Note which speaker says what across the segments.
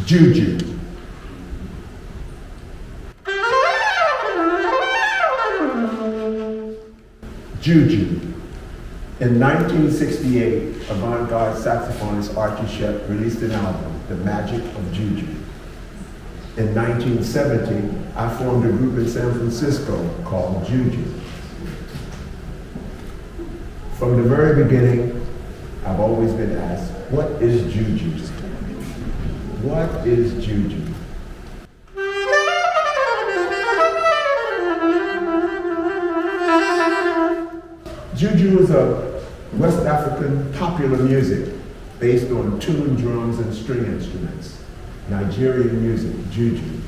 Speaker 1: Juju. Juju. In 1968, avant-garde saxophonist Archie Shepp released an album, The Magic of Juju. In 1970, I formed a group in San Francisco called Juju. From the very beginning, I've always been asked, what is Juju? What is Juju? Juju is a West African popular music based on tuned drums and string instruments. Nigerian music, Juju.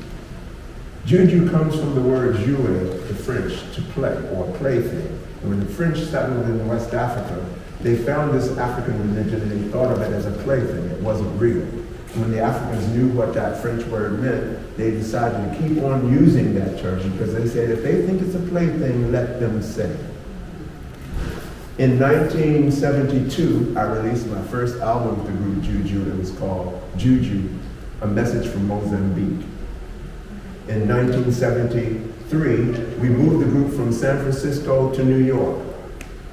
Speaker 1: Juju comes from the word jouer, the French, to play or plaything. And when the French settled in West Africa, they found this African religion and they thought of it as a plaything. It wasn't real. And when the Africans knew what that French word meant, they decided to keep on using that term because they said if they think it's a plaything, let them say it. In 1972, I released my first album with the group Juju. It was called Juju, A Message from Mozambique. In 1973, we moved the group from San Francisco to New York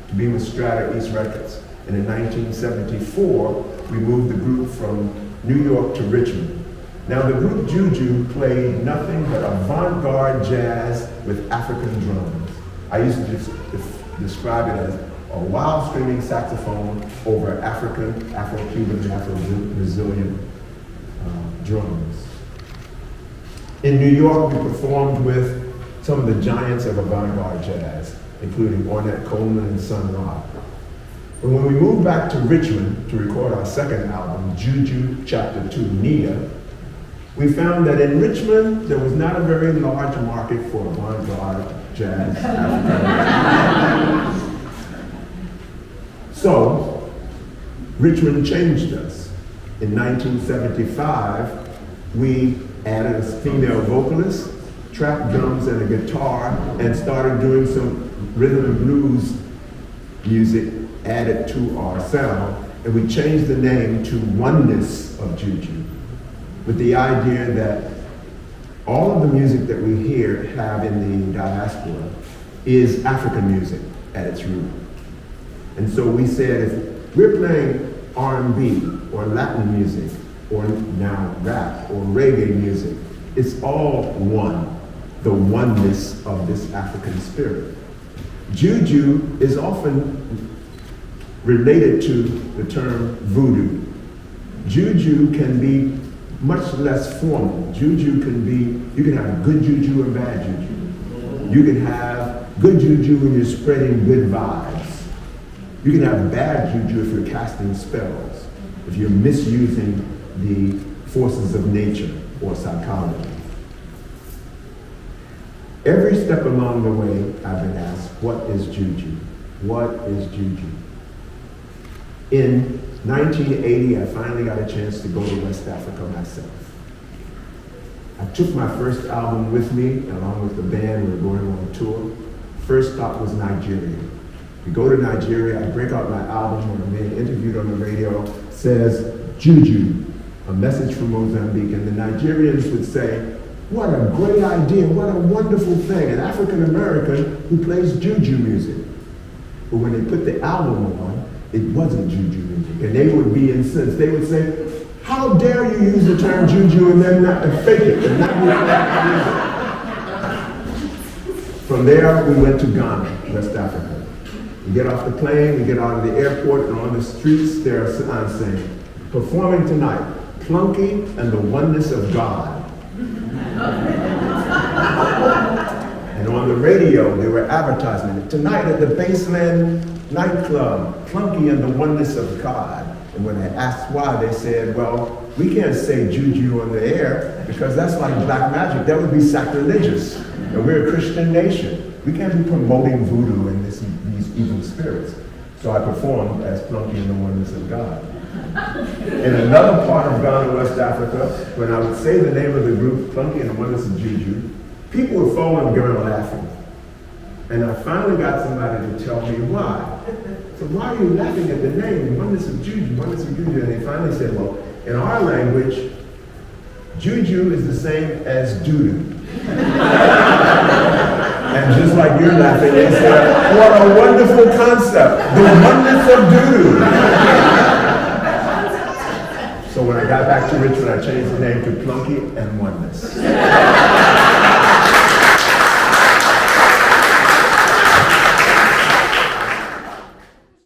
Speaker 1: to be with Strata East Records. And in 1974, we moved the group from New York to Richmond. Now the group Juju played nothing but avant-garde jazz with African drums. I used to describe it as a wild stringing saxophone over African, Afro-Cuban, and Afro-Brazilian drums. In New York, we performed with some of the giants of avant-garde jazz, including Ornette Coleman and Sun Ra. And when we moved back to Richmond to record our second album, Juju Chapter 2, Nia, we found that in Richmond, there was not a very large market for avant-garde jazz African. So, Richmond changed us. In 1975, we added a female vocalist, trap drums, and a guitar, and started doing some rhythm and blues music added to our sound, and we changed the name to Oneness of Juju, with the idea that all of the music that we have in the diaspora is African music at its root. And so we said, if we're playing R&B or Latin music, or now rap or reggae music, it's all one, the oneness of this African spirit. Juju is often related to the term voodoo. Juju can be much less formal. Juju can be, you can have good juju and bad juju. You can have good juju when you're spreading good vibes. You can have bad juju if you're casting spells, if you're misusing the forces of nature or psychology. Every step along the way, I've been asked, what is Juju? What is Juju? In 1980, I finally got a chance to go to West Africa myself. I took my first album with me, along with the band. We were going on tour. First stop was Nigeria. We go to Nigeria, I break out my album, when I'm being interviewed on the radio, says, Juju, a message from Mozambique. And the Nigerians would say, what a great idea, what a wonderful thing, an African American who plays Juju music. But when they put the album on, it wasn't Juju music. And they would be incensed. They would say, how dare you use the term Juju and then not fake it and not use that music. From there, we went to Ghana, West Africa. We get off the plane, we get out of the airport, and on the streets, there are signs saying, performing tonight, Plunky and the Oneness of God. And on the radio, they were advertising it. Tonight at the Baseland nightclub, Plunky and the Oneness of God. And when I asked why, they said, well, we can't say Juju on the air because that's like black magic. That would be sacrilegious. And we're a Christian nation. We can't be promoting voodoo and these evil spirits. So I performed as Plunky and the Oneness of God. In another part of Ghana, West Africa, when I would say the name of the group, Plunky and the Oneness of Juju, people would fall on the ground laughing. And I finally got somebody to tell me why. So why are you laughing at the name? Oneness of Juju, oneness of Juju. And they finally said, well, in our language, Juju is the same as doo-doo. And just like you're laughing, they said, what a wonderful concept, the oneness of doo-doo. So when I got back to Richmond, I changed the name to Plunky and Oneness.